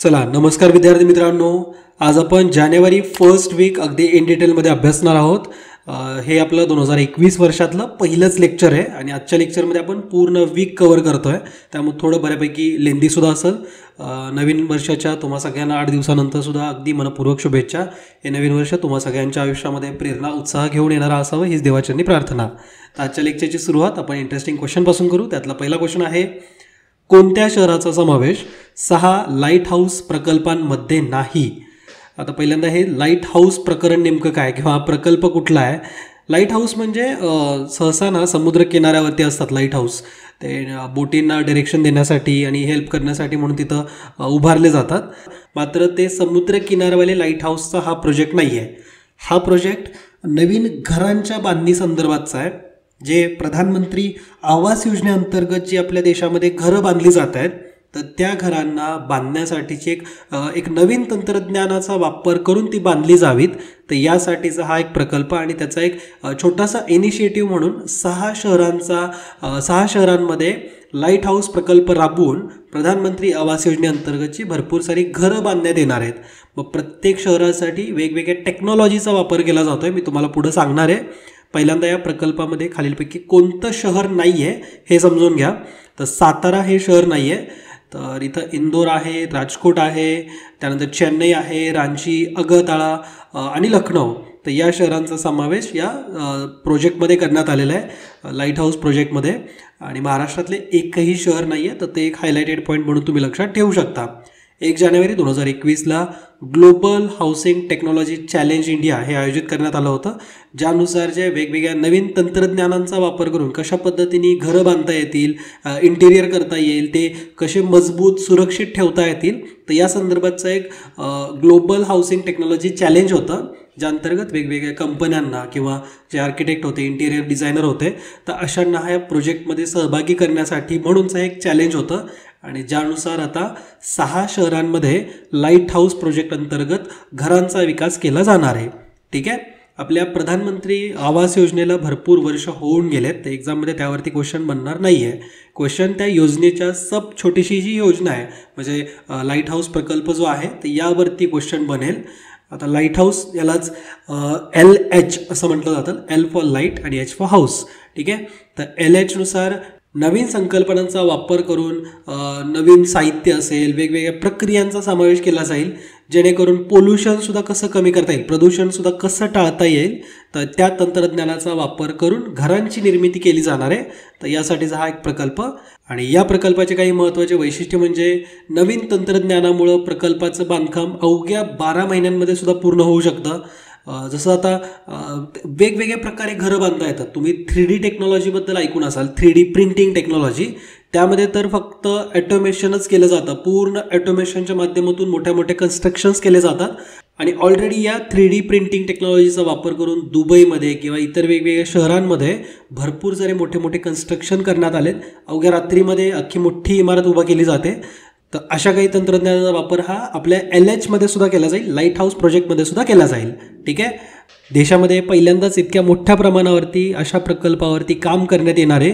चला नमस्कार विद्यार्थी मित्रांनो, आज आपण जानेवारी फर्स्ट वीक अगदी इन डिटेलमध्ये अभ्यासणार आहोत. हे आपलं 2021 वर्षातलं पहिलंच लेक्चर आहे आणि आजच्या लेक्चरमध्ये आपण पूर्ण वीक कव्हर करतो आहे. त्यामुळे थोडं बऱ्यापैकी लेंदीसुद्धा असेल. नवीन वर्षाच्या तुम्हा सगळ्यांना 8 दिवसानंतरसुद्धा अगदी मनपूर्वक शुभेच्छा. हे नवीन वर्ष तुम्हा सगळ्यांच्या आयुष्यामध्ये प्रेरणा उत्साह घेऊन येणारा असावं हीच देवाचरणी प्रार्थना. तर आजच्या लेक्चरची सुरुवात आपण इंटरेस्टिंग क्वेश्चनपासून करू. त्यातला पहिला क्वेश्चन आहे, कोणत्या शहराचा समावेश 6 लाईट हाऊस प्रकल्पांमध्ये नाही? आता पहिल्यांदा हे लाईट हाऊस प्रकरण नेमकं काय किंवा हा प्रकल्प कुठला आहे? लाईट हाऊस म्हणजे सहसा ना समुद्र किनाऱ्यावरती असतात लाईट हाऊस. ते बोटींना डिरेक्शन देण्यासाठी आणि हेल्प करण्यासाठी म्हणून तिथं उभारले जातात. मात्र ते समुद्र किनाऱ्यावाले लाईट हाऊसचा हा प्रोजेक्ट नाही आहे. हा प्रोजेक्ट नवीन घरांच्या बांधणी संदर्भातचा आहे. जे प्रधानमंत्री आवास योजनेअंतर्गत जी आपल्या देशामध्ये घरं बांधली जात आहेत, तर त्या घरांना बांधण्यासाठीची एक नवीन तंत्रज्ञानाचा वापर करून ती बांधली जावीत. तर यासाठीचा हा एक प्रकल्प आणि त्याचा एक छोटासा इनिशिएटिव्ह म्हणून 6 शहरांमध्ये लाईट हाऊस प्रकल्प राबवून प्रधानमंत्री आवास योजनेअंतर्गतची भरपूर सारी घरं बांधण्यात येणार आहेत. मग प्रत्येक शहरासाठी वेगवेगळ्या टेक्नॉलॉजीचा वापर केला जातो आहे. मी तुम्हाला पुढं सांगणार आहे. पहिल्यांदा या प्रकल्पामध्ये खालीलपैकी कोणतं शहर नाही आहे हे समजून घ्या. तर सातारा हे शहर नाही आहे. तर इथं इंदोर आहे, राजकोट आहे, त्यानंतर चेन्नई आहे, रांची, अगरतळा आणि लखनौ. तर या शहरांचा समावेश या प्रोजेक्टमध्ये करण्यात आलेला आहे, लाईट हाऊस प्रोजेक्टमध्ये. आणि महाराष्ट्रातले एकही शहर नाही आहे. तर ते एक हायलाइटेड पॉईंट म्हणून तुम्ही लक्षात ठेवू शकता. 1 जानेवारी 2021ला global housing technology challenge India हे आयोजित करण्यात आलं होतं. ज्यानुसार जे वेगवेगळ्या नवीन तंत्रज्ञानांचा वापर करून कशा पद्धतीने घरं बांधता येतील, इंटिरियर करता येईल, ते कसे मजबूत सुरक्षित ठेवता येतील, तर या संदर्भातचं एक ग्लोबल हाऊसिंग टेक्नॉलॉजी चॅलेंज होतं. ज्या अंतर्गत वेगवेगळ्या कंपन्यांना किंवा जे आर्किटेक्ट होते, इंटिरियर डिझायनर होते, तर अशांना ह्या प्रोजेक्टमध्ये सहभागी करण्यासाठी म्हणूनचं एक चॅलेंज होतं. आणि ज्यानुसार आता 6 शहरांमध्ये लाईट हाऊस प्रोजेक्ट अंतर्गत घरांचा विकास केला जाणार आहे. ठीक आहे. आपल्या प्रधानमंत्री आवास योजनेला भरपूर वर्ष होऊन गेलेत. तर एक्झाममध्ये त्यावरती क्वेश्चन बनणार नाही आहे. क्वेश्चन त्या योजनेच्या छोटीशी जी योजना आहे, म्हणजे लाईट हाऊस प्रकल्प जो आहे, तर यावरती क्वेश्चन बनेल. आता लाईट हाऊस यालाच LH असं म्हटलं जातं. L फॉर लाईट आणि H फॉर हाऊस. ठीक आहे. तर LHनुसार नवीन संकल्पनांचा वापर करून नवीन साहित्य असेल, वेगवेगळ्या प्रक्रियांचा समावेश केला जाईल, जेणेकरून पोल्युशनसुद्धा कसं कमी करता येईल, प्रदूषणसुद्धा कसं टाळता येईल, तर त्या तंत्रज्ञानाचा वापर करून घरांची निर्मिती केली जाणार आहे. तर यासाठीचा हा एक प्रकल्प. आणि या प्रकल्पाचे काही महत्त्वाचे वैशिष्ट्य म्हणजे नवीन तंत्रज्ञानामुळं प्रकल्पाचं बांधकाम अवघ्या 12 महिन्यांमध्ये सुद्धा पूर्ण होऊ शकतं. जसं आता वेगवेगळ्या प्रकारे घरं बांधता येतात. तुम्ही 3D टेक्नॉलॉजीबद्दल ऐकून असाल, 3D प्रिंटिंग टेक्नॉलॉजी. त्यामध्ये तर फक्त ॲटोमेशनच केलं जातं. पूर्ण ॲटोमेशनच्या माध्यमातून मोठ्या मोठ्या कन्स्ट्रक्शन्स केले जातात. आणि ऑलरेडी या 3D प्रिंटिंग टेक्नॉलॉजीचा वापर करून दुबईमध्ये किंवा इतर वेगवेगळ्या शहरांमध्ये भरपूर सारे मोठे मोठे कन्स्ट्रक्शन करण्यात आलेत. अवघ्या रात्रीमध्ये अख्खी मोठी इमारत उभा केली जाते. तर अशा काही तंत्रज्ञानाचा वापर हा आपल्या LHमध्ये सुद्धा केला जाईल, लाईट हाऊस प्रोजेक्टमध्ये सुद्धा केला जाईल. ठीक आहे. देशामध्ये पहिल्यांदाच इतक्या मोठ्या प्रमाणावरती अशा प्रकल्पावरती काम करण्यात येणार आहे.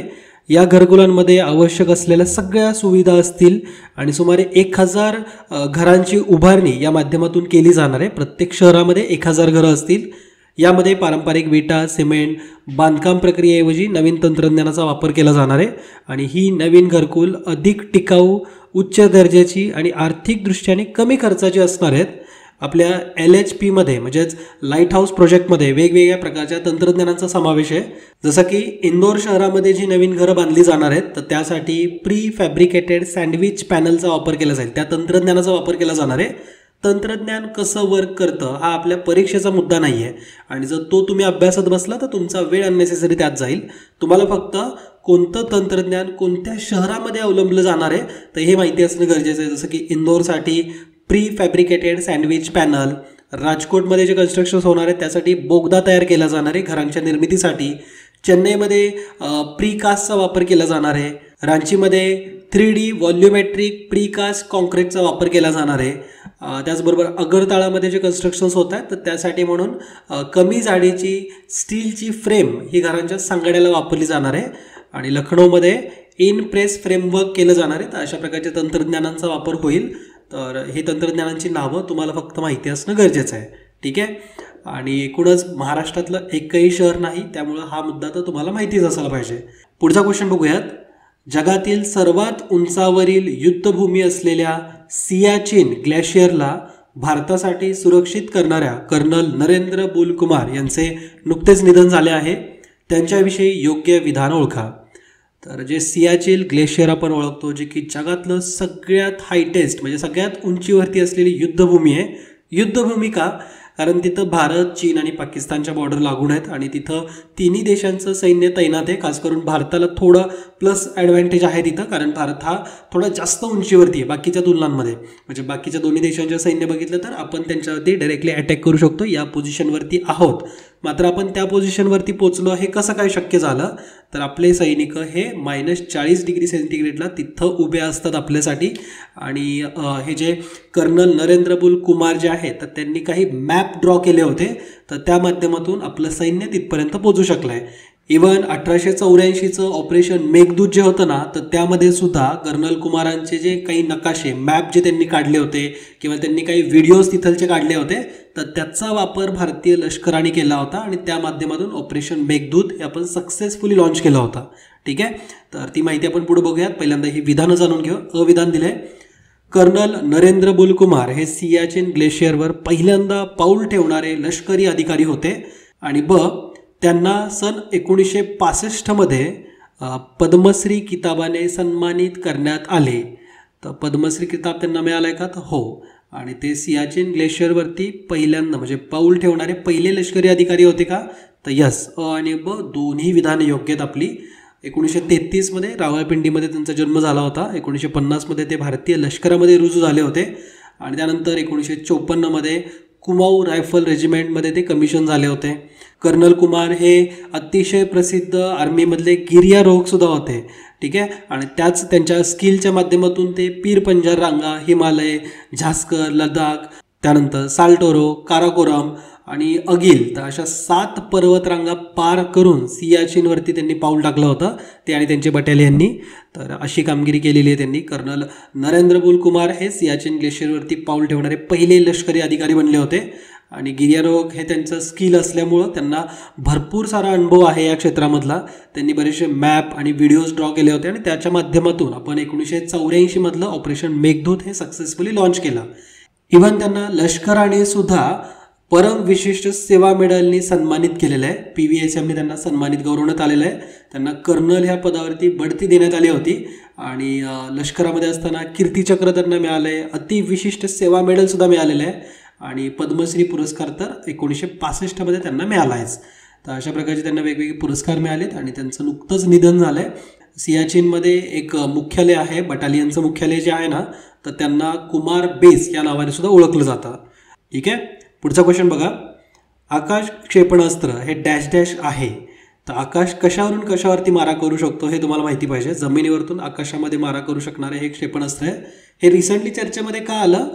या घरकुलांमध्ये आवश्यक असलेल्या सगळ्या सुविधा असतील आणि सुमारे 1000 घरांची उभारणी या माध्यमातून केली जाणार आहे. प्रत्येक शहरामध्ये 1000 घरं असतील. यामध्ये पारंपरिक विटा, सिमेंट बांधकाम प्रक्रियेऐवजी नवीन तंत्रज्ञानाचा वापर केला जाणार आहे. आणि ही नवीन घरकुल अधिक टिकाऊ, उच्च दर्जाची आणि आर्थिकदृष्ट्याने कमी खर्चाची असणार आहेत. आपल्या LHPमध्ये म्हणजेच लाईट हाऊस प्रोजेक्टमध्ये वेगवेगळ्या प्रकारच्या तंत्रज्ञानाचा समावेश आहे. जसं की इंदोर शहरामध्ये जी नवीन घरं बांधली जाणार आहेत, तर त्यासाठी प्री फॅब्रिकेटेड सँडविच पॅनलचा वापर केला जाईल. त्या तंत्रज्ञानाचा वापर केला जाणार आहे. तंत्रज्ञान कसं वर्क करतं हा आपल्या परीक्षेचा मुद्दा नाही आहे. आणि जर तो तुम्ही अभ्यासात बसला तर तुमचा वेळ अननेसेसरी त्यात जाईल. तुम्हाला फक्त कोणतं तंत्रज्ञान कोणत्या शहरामध्ये अवलंबलं जाणार आहे तर हे माहिती असणं गरजेचं आहे. जसं की इंदोरसाठी प्री फॅब्रिकेटेड सँडविच पॅनल, राजकोटमध्ये जे कन्स्ट्रक्शन्स होणार आहेत त्यासाठी बोगदा तयार केला जाणार आहे घरांच्या निर्मितीसाठी, चेन्नईमध्ये प्रीकास्टचा वापर केला जाणार आहे, रांचीमध्ये 3D व्हॉल्युमेट्रिक प्रीकास्ट कॉन्क्रीटचा वापर केला जाणार आहे. त्याचबरोबर अगरतळामध्ये जे कन्स्ट्रक्शन्स होत आहेत तर त्यासाठी म्हणून कमी जाडीची स्टीलची फ्रेम ही घरांच्या सांगाड्याला वापरली जाणार आहे. आणि लखनौमध्ये इन प्रेस फ्रेमवर्क केलं जाणार आहे. तर अशा प्रकारच्या तंत्रज्ञानांचा वापर होईल. तर हे तंत्रज्ञानांची नावं तुम्हाला फक्त माहिती असणं गरजेचं आहे. ठीक आहे. आणि एकूणच महाराष्ट्रातलं एकही शहर नाही, त्यामुळं हा मुद्दा तर तुम्हाला माहितीच असायला पाहिजे. पुढचा क्वेश्चन बघूयात. जगातील सर्वात उंचावरील युद्धभूमी असलेल्या सियाचीन ग्लेशियरला भारतासाठी सुरक्षित करणाऱ्या कर्नल नरेंद्र बुल कुमार यांचे नुकतेच निधन झाले आहे. त्यांच्याविषयी योग्य विधान ओळखा. तर जे सियाचीन ग्लेशियर आपण ओळखतो, जे की जगातलं सगळ्यात हायटेस्ट म्हणजे सगळ्यात उंचीवरती असलेली युद्धभूमी आहे. युद्धभूमी का? कारण तिथं भारत, चीन आणि पाकिस्तानच्या बॉर्डर लागून आहेत आणि तिथं तिन्ही देशांचं सैन्य तैनात आहे. खास करून भारताला थोडं प्लस ॲडव्हान्टेज आहे तिथं, कारण भारत हा थोडा जास्त उंचीवरती आहे बाकीच्या तुलनांमध्ये. म्हणजे बाकीच्या दोन्ही देशांच्या सैन्य बघितलं तर आपण त्यांच्यावरती डायरेक्टली अटॅक करू शकतो, या पोझिशनवरती आहोत. मात्र आपण त्या पोझिशनवरती पोचलो हे कसं काय शक्य झालं? तर आपले सैनिक हे -40 डिग्री सेंटीग्रेडला तिथं उभे असतात आपल्यासाठी. आणि हे जे कर्नल नरेंद्र बुल कुमार जे आहेत, तर त्यांनी काही मॅप ड्रॉ केले होते, तर त्या माध्यमातून आपलं सैन्य तिथपर्यंत पोहोचू शकलं आहे. इव्हन 1884चं ऑपरेशन मेघदूत जे होतं ना, तर त्यामध्ये सुद्धा कर्नल कुमारांचे जे काही नकाशे मॅप जे त्यांनी काढले होते किंवा त्यांनी काही व्हिडिओज तिथलचे काढले होते, तर त्याचा वापर भारतीय लष्कराने केला होता आणि त्या माध्यमातून ऑपरेशन मेघदूत हे आपण सक्सेसफुली लॉन्च केला होता. ठीक आहे. तर ती माहिती आपण पुढे बघूयात. पहिल्यांदा ही विधानं जाणून घेऊ. अविधान दिलंय, कर्नल नरेंद्र बुल कुमार हे सियाचीन ग्लेशियरवर पहिल्यांदा पाऊल ठेवणारे लष्करी अधिकारी होते. आणि त्यांना सन 1965 पद्मश्री किताबाने सन्मानित करण्यात आले. तर पद्मश्री किताब त्यांना मिळालाय का? तर हो. आणि ते सियाचीन ग्लेशियरवरती पहिल्यांदा म्हणजे पाऊल ठेवणारे पहिले लष्करी अधिकारी होते का? तर यस, आणि दोन्ही विधानं योग्य आहेत आपली. 1933 रावळपिंडीमध्ये त्यांचा जन्म झाला होता. 1950 ते भारतीय लष्करामध्ये रुजू झाले होते आणि त्यानंतर 1954 कुमाऊ रायफल रेजिमेंटमध्ये ते कमिशन झाले होते. कर्नल कुमार हे अतिशय प्रसिद्ध आर्मीमधले गिर्यारोहक सुद्धा होते. ठीक आहे. आणि त्याच त्यांच्या स्किलच्या माध्यमातून ते पीर पंजाल रांगा, हिमालय, झास्कर, लडाख, त्यानंतर साल्टोरो, काराकोरम आणि अगिल, तर अशा 7 पर्वतरांगा पार करून सियाचीनवरती त्यांनी पाऊल टाकलं होतं, ते आणि त्यांचे बटालियननी. तर अशी कामगिरी केलेली आहे त्यांनी. कर्नल नरेंद्र बुल कुमार हे सियाचीन ग्लेशियरवरती पाऊल ठेवणारे पहिले लष्करी अधिकारी बनले होते. आणि गिर्यारोहक हे त्यांचं स्किल असल्यामुळं त्यांना भरपूर सारा अनुभव आहे या क्षेत्रामधला. त्यांनी बरेचसे मॅप आणि व्हिडिओज ड्रॉ केले होते आणि त्याच्या माध्यमातून आपण 1984 ऑपरेशन मेघदूत हे सक्सेसफुली लॉन्च केलं. इव्हन त्यांना लष्कराने सुद्धा परम विशिष्ट सेवा मेडलनी सन्मानित केलेलं आहे. PVSMने त्यांना सन्मानित गौरवण्यात आलेलं आहे. त्यांना कर्नल ह्या पदावरती बढती देण्यात आली होती आणि लष्करामध्ये असताना कीर्तीचक्र त्यांना मिळालं आहे, अतिविशिष्ट सेवा मेडलसुद्धा मिळालेलं आहे आणि पद्मश्री पुरस्कार तर 1965 त्यांना मिळाला आहेच. तर अशा प्रकारचे त्यांना वेगवेगळे पुरस्कार मिळालेत आणि त्यांचं नुकतंच निधन झालं आहे. सियाचीनमध्ये एक मुख्यालय आहे, बटालियनचं मुख्यालय जे आहे ना, तर त्यांना कुमार बेस या नावाने सुद्धा ओळखलं जातं. ठीक आहे. पुढचा क्वेश्चन बघा. आकाश क्षेपणास्त्र हे डॅश डॅश आहे. तर आकाश कशावरून कशावरती मारा करू शकतो हे तुम्हाला माहिती पाहिजे. जमिनीवरतून आकाशामध्ये मारा करू शकणारे हे क्षेपणास्त्र आहे. हे रिसेंटली चर्चेमध्ये का आलं?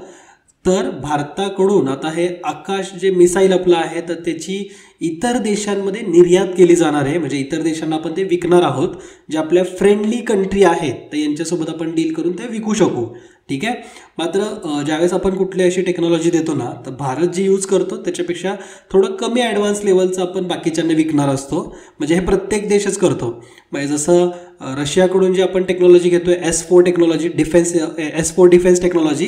तर भारताकडून आता हे आकाश जे मिसाईल आपलं आहे, तर त्याची इतर देशांमध्ये निर्यात केली जाणार आहे. म्हणजे इतर देशांना आपण ते विकणार आहोत. जे आपल्या फ्रेंडली कंट्री आहेत, तर यांच्यासोबत आपण डील करून ते विकू शकू. ठीक आहे. मात्र ज्यावेळेस आपण कुठली अशी टेक्नॉलॉजी देतो ना, तर भारत जी यूज करतो त्याच्यापेक्षा थोडं कमी ॲडव्हान्स लेवलचं आपण बाकीच्यांना विकणार असतो. म्हणजे हे प्रत्येक देशच करतो. म्हणजे जसं रशियाकडून जी आपण टेक्नॉलॉजी घेतोय S4 technology, S4 defence technology,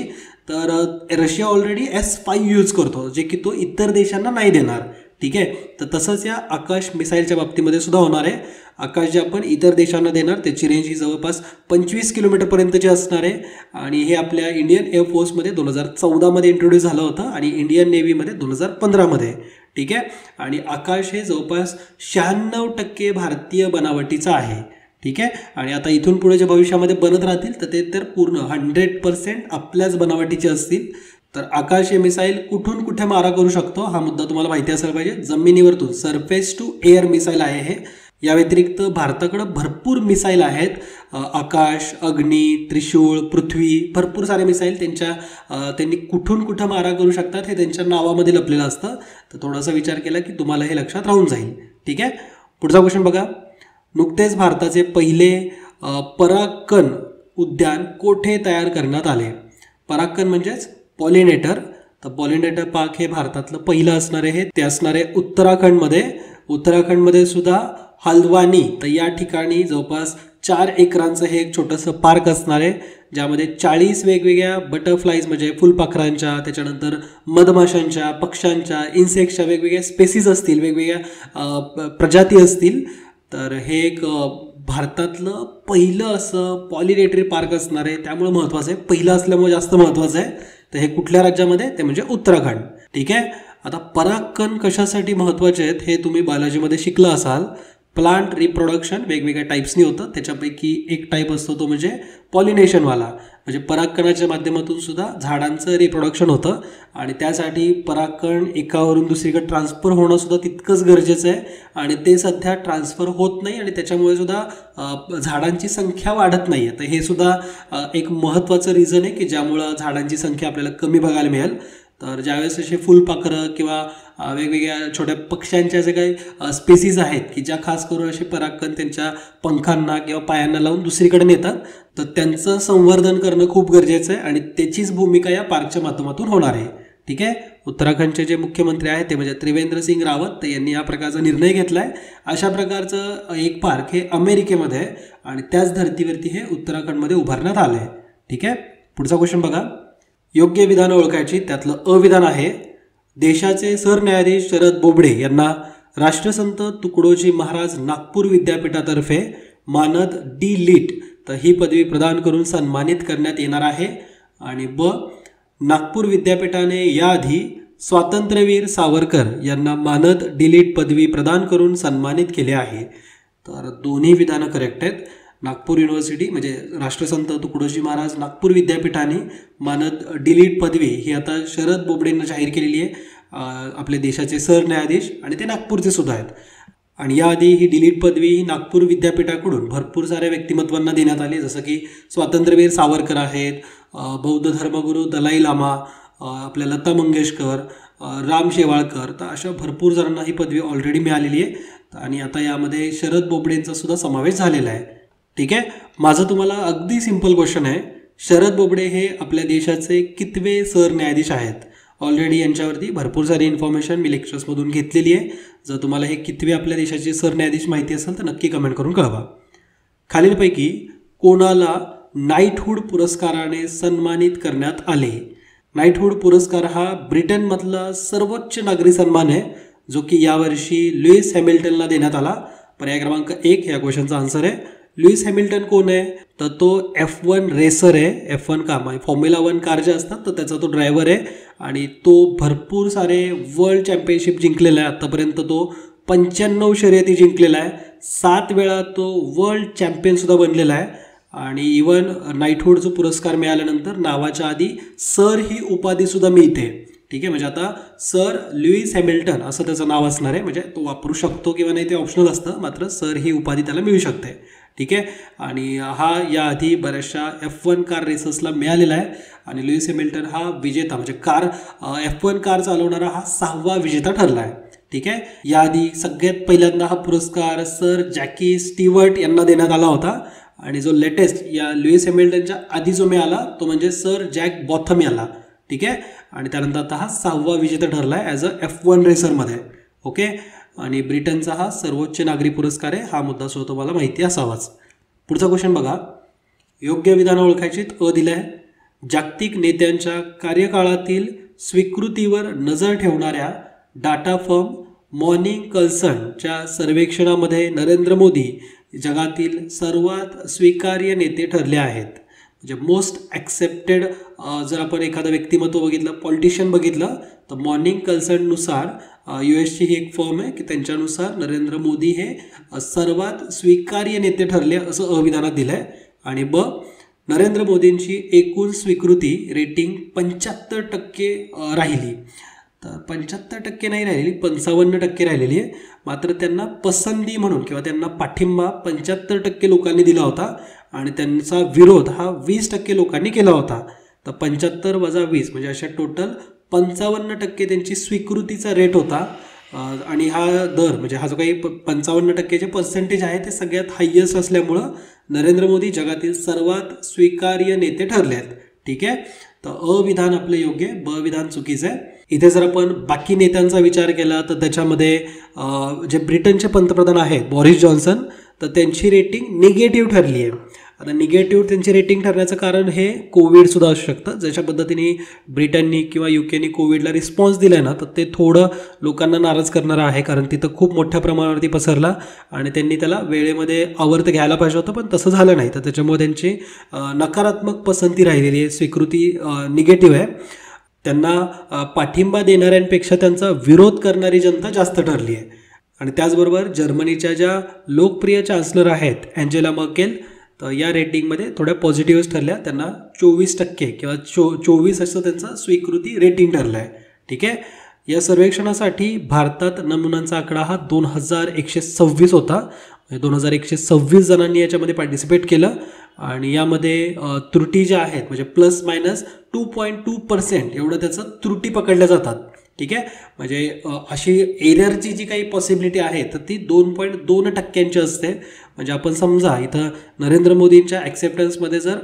तर रशिया ऑलरेडी S5 यूज करतो, जे की तो इतर देशांना नाही देणार. ठीक आहे. तर तसंच या आकाश मिसाईलच्या बाबतीमध्ये सुद्धा होणार आहे. आकाश जे आपण इतर देशांना देणार त्याची रेंज ही जवळपास 25 किलोमीटरपर्यंतची असणार आहे. आणि हे आपल्या इंडियन एअरफोर्समध्ये 2014 इंट्रोड्यूस झालं होतं आणि इंडियन नेव्हीमध्ये 2015. ठीक आहे. आणि आकाश हे जवळपास 96% भारतीय बनावटीचं आहे. ठीक आहे. आणि आता इथून पुढे जे भविष्यामध्ये बनत राहतील तर ते तर पूर्ण 100% आपल्याच बनावटीचे असतील. तर आकाश हे मिसाईल कुठून कुठे मारा करू शकतो हा मुद्दा तुम्हाला माहिती असायला पाहिजे. जमिनीवरतून सर्फेस टू एअर मिसाईल आहे हे. या व्यतिरिक्त भारताकडं भरपूर मिसाईल आहेत. आकाश, अग्नी, त्रिशूळ, पृथ्वी, भरपूर सारे मिसाईल त्यांनी कुठून कुठं मारा करू शकतात हे त्यांच्या नावामध्ये लपलेलं असतं. तर थोडासा विचार केला की तुम्हाला हे लक्षात राहून जाईल. ठीक आहे. पुढचा क्वेश्चन बघा. नुकतेच भारताचे पहिले परागकण उद्यान कोठे तयार करण्यात आले? परागकण म्हणजेच पॉलिनेटर. तर पॉलिनेटर पार्क हे भारतातलं पहिलं असणार आहे. ते असणार आहे उत्तराखंडमध्ये. उत्तराखंडमध्ये सुद्धा हल्द्वानी, तर या ठिकाणी जवळपास 4 एकरांचं हे एक छोटंसं पार्क असणार आहे, ज्यामध्ये 40 वेगवेगळ्या बटरफ्लाईज म्हणजे फुलपाखरांच्या, त्याच्यानंतर मधमाशांच्या, पक्ष्यांच्या, इन्सेक्टच्या वेगवेगळ्या स्पेसीज असतील, वेगवेगळ्या प्रजाती असतील. तर हे एक भारतातलं पहिलं असं पॉलिनेटरी पार्क असणार आहे, त्यामुळे महत्त्वाचं आहे. पहिलं असल्यामुळे जास्त महत्त्वाचं आहे. तर हे कुठल्या राज्यामध्ये, ते म्हणजे उत्तराखंड. ठीक आहे. आता परागकण कशासाठी महत्त्वाचे आहेत हे तुम्ही बायोलॉजीमध्ये शिकलं असाल. प्लांट रिप्रोडक्शन वेगवेगळ्या टाईप्सनी होतं, त्याच्यापैकी एक टाईप असतो तो म्हणजे पॉलिनेशनवाला, म्हणजे परागकणाच्या माध्यमातून सुद्धा झाडांचं रिप्रोडक्शन होतं. आणि त्यासाठी परागकण एकावरून दुसरीकडे ट्रान्सफर होणं सुद्धा तितकंच गरजेचं आहे. आणि ते सध्या ट्रान्सफर होत नाही आणि त्याच्यामुळे सुद्धा झाडांची संख्या वाढत नाही आहे. तर हे सुद्धा एक महत्त्वाचं रिझन आहे की ज्यामुळं झाडांची संख्या आपल्याला कमी बघायला मिळेल. तर ज्यावेळेस असे फुलपाखरं किंवा वेगवेगळ्या छोट्या पक्ष्यांच्या जे काही स्पेसीज आहेत की ज्या खास करून असे परागकण त्यांच्या पंखांना किंवा पायांना लावून दुसरीकडे नेतात, तर त्यांचं संवर्धन करणं खूप गरजेचं आहे आणि त्याचीच भूमिका या पार्कच्या माध्यमातून होणार आहे. ठीक आहे. उत्तराखंडचे जे मुख्यमंत्री आहेत ते म्हणजे त्रिवेंद्र सिंग रावत, तर यांनी या प्रकारचा निर्णय घेतला आहे. अशा प्रकारचं एक पार्क हे अमेरिकेमध्ये आहे आणि त्याच धर्तीवरती हे उत्तराखंडमध्ये उभारण्यात आलं आहे. ठीक आहे. पुढचा क्वेश्चन बघा. योग्य विधानं ओळखायची. त्यातलं अविधान आहे, देशाचे सरन्यायाधीश शरद बोबडे यांना राष्ट्रसंत तुकडोजी महाराज नागपूर विद्यापीठातर्फे मानद डी.लिट. तर ही पदवी प्रदान करून सन्मानित करण्यात येणार आहे. आणि ब, नागपूर विद्यापीठाने याआधी स्वातंत्र्यवीर सावरकर यांना मानद डी.लिट पदवी प्रदान करून सन्मानित केले आहे. तर दोन्ही विधानं करेक्ट आहेत. नागपूर युनिव्हर्सिटी म्हणजे राष्ट्रसंत तुकडोजी महाराज नागपूर विद्यापीठाने मानद डी.लिट पदवी ही आता शरद बोबडेंना जाहीर केलेली आहे, आपले देशाचे सरन्यायाधीश, आणि ते नागपूरचे सुद्धा आहेत. आणि याआधी ही डी.लिट पदवी ही नागपूर विद्यापीठाकडून भरपूर साऱ्या व्यक्तिमत्वांना देण्यात आली, जसं की स्वातंत्र्यवीर सावरकर आहेत, बौद्ध धर्मगुरू दलाई लामा, आपल्या लता मंगेशकर, राम शेवाळकर, तर अशा भरपूर जणांना ही पदवी ऑलरेडी मिळालेली आहे. आणि आता यामध्ये शरद बोबडेंचा सुद्धा समावेश झालेला आहे. ठीक आहे. माझं तुम्हाला अगदी सिंपल क्वेश्चन आहे, शरद बोबडे हे आपल्या देशाचे कितवे सरन्यायाधीश आहेत? ऑलरेडी यांच्यावरती भरपूर सारी इन्फॉर्मेशन मी लेक्चर्समधून घेतलेली आहे. जर तुम्हाला हे कितवे आपल्या देशाचे सरन्यायाधीश माहिती असेल तर नक्की कमेंट करून कळवा. खालीलपैकी कोणाला नाईटहूड पुरस्काराने सन्मानित करण्यात आले? नाईटहूड पुरस्कार हा ब्रिटनमधला सर्वोच्च नागरी सन्मान आहे, जो की यावर्षी लुईस हॅमिल्टनला देण्यात आला. पर्याय क्रमांक 1 या क्वेश्चनचा आन्सर आहे. लुईस हॅमिल्टन कोण आहे? तर तो F1 रेसर आहे. F1 का फॉर्म्युला 1 कार जे असतात तर त्याचा तो ड्रायव्हर आहे आणि तो भरपूर सारे वर्ल्ड चॅम्पियनशिप जिंकलेला आहे. आत्तापर्यंत तो 95 शर्यती जिंकलेला आहे. 7 वेळा तो वर्ल्ड चॅम्पियनसुद्धा बनलेला आहे. आणि इवन नाईटहूड जो पुरस्कार मिळाल्यानंतर नावाच्या आधी सर ही उपाधीसुद्धा मिळते. ठीक आहे. म्हणजे आता सर लुईस हॅमिल्टन असं त्याचं नाव असणार आहे. म्हणजे तो वापरू शकतो किंवा नाही ते ऑप्शनल असतं, मात्र सर ही उपाधी त्याला मिळू शकते. ठीक आहे. आणि हा याआधी बऱ्याचशा F1 कार रेसर्सला मिळालेला आहे. आणि लुईस हॅमिल्टन हा विजेता म्हणजे F1 कार चालवणारा हा 6वा विजेता ठरला आहे. ठीक आहे. याआधी सगळ्यात पहिल्यांदा हा पुरस्कार सर जॅकी स्टीवर्ट यांना देण्यात आला होता. आणि जो लेटेस्ट या लुईस हॅमिल्टनच्या आधी जो मिळाला तो म्हणजे सर जॅक बॉथम याला. ठीक आहे. आणि त्यानंतर आता हा 6वा विजेता ठरला आहे ॲज F1 रेसरमध्ये. ओके. आणि ब्रिटनचा हा सर्वोच्च नागरी पुरस्कार आहे. हा मुद्दा सुद्धा तुम्हाला माहिती असावाच. पुढचा क्वेश्चन बघा. योग्य विधानं ओळखायची. दिलं आहे, जागतिक नेत्यांच्या कार्यकाळातील स्वीकृतीवर नजर ठेवणाऱ्या डाटा फर्म मॉर्निंग कन्सल्टच्या सर्वेक्षणामध्ये नरेंद्र मोदी जगातील सर्वात स्वीकार्य नेते ठरले आहेत. म्हणजे मोस्ट ॲक्सेप्टेड जर आपण एखादं व्यक्तिमत्व बघितलं, पॉलिटिशियन बघितलं, तर मॉर्निंग कन्सल्टनुसार US ची ही एक फर्म आहे की त्यांच्यानुसार नरेंद्र मोदी हे सर्वात स्वीकार्य नेते ठरले असं अविधानात दिलं आहे. आणि ब, नरेंद्र मोदींची एकूण स्वीकृती रेटिंग 75% राहिली. तर 75% नाही राहिलेली, 55% राहिलेली आहे. मात्र त्यांना पसंती म्हणून किंवा त्यांना पाठिंबा 75% लोकांनी दिला होता आणि त्यांचा विरोध हा 20% लोकांनी केला होता. तर 75 वजा 20 म्हणजे अशा टोटल 55% त्यांची स्वीकृतीचा रेट होता. आणि हा दर म्हणजे हा जो काही 55% पर्सेंटेज आहे ते सगळ्यात हायेस्ट असल्यामुळं नरेंद्र मोदी जगातील सर्वात स्वीकार्य नेते ठरले आहेत. ठीक आहे. तर अ विधान आपलं योग्य आहे, ब विधान चुकीचं आहे. इथे जर आपण बाकी नेत्यांचा विचार केला तर त्याच्यामध्ये जे ब्रिटनचे पंतप्रधान आहेत बॉरिस जॉन्सन, तर त्यांची रेटिंग निगेटिव्ह ठरली आहे. आता निगेटिव्ह त्यांची रेटिंग ठरण्याचं कारण हे कोविडसुद्धा असू शकतं. जशा पद्धतीने ब्रिटननी किंवा युकेनी कोविडला रिस्पॉन्स दिला आहे ना, तर ते थोडं लोकांना नाराज करणारं आहे, कारण तिथं खूप मोठ्या प्रमाणावरती पसरला आणि त्यांनी त्याला वेळेमध्ये आवर्त घ्यायला पाहिजे होतं, पण तसं झालं नाही. तर त्याच्यामुळे त्यांची नकारात्मक पसंती राहिलेली आहे, स्वीकृती निगेटिव्ह आहे. त्यांना पाठिंबा देणाऱ्यांपेक्षा त्यांचा विरोध करणारी जनता जास्त ठरली आहे. आणि त्याचबरोबर जर्मनीच्या ज्या लोकप्रिय चान्सलर आहेत अँजेला मर्केल, तर या रेटिंगमध्ये थोड्या पॉझिटिव्हच ठरल्या. त्यांना 24% किंवा 24 असं त्यांचं स्वीकृती रेटिंग ठरलं आहे. ठीक आहे. या सर्वेक्षणासाठी भारतात नमुन्यांचा आकडा हा 2126 होता. 2126 जणांनी याच्यामध्ये पार्टिसिपेट केलं आणि यामध्ये त्रुटी ज्या आहेत म्हणजे प्लस मायनस 2.2% एवढं त्याचं त्रुटी पकडल्या जातात. ठीक आहे. म्हणजे अशी एररची जी काही पॉसिबिलिटी आहे तर ती 2.2% असते. म्हणजे आपण समजा इथं नरेंद्र मोदींच्या ॲक्सेप्टन्समध्ये जर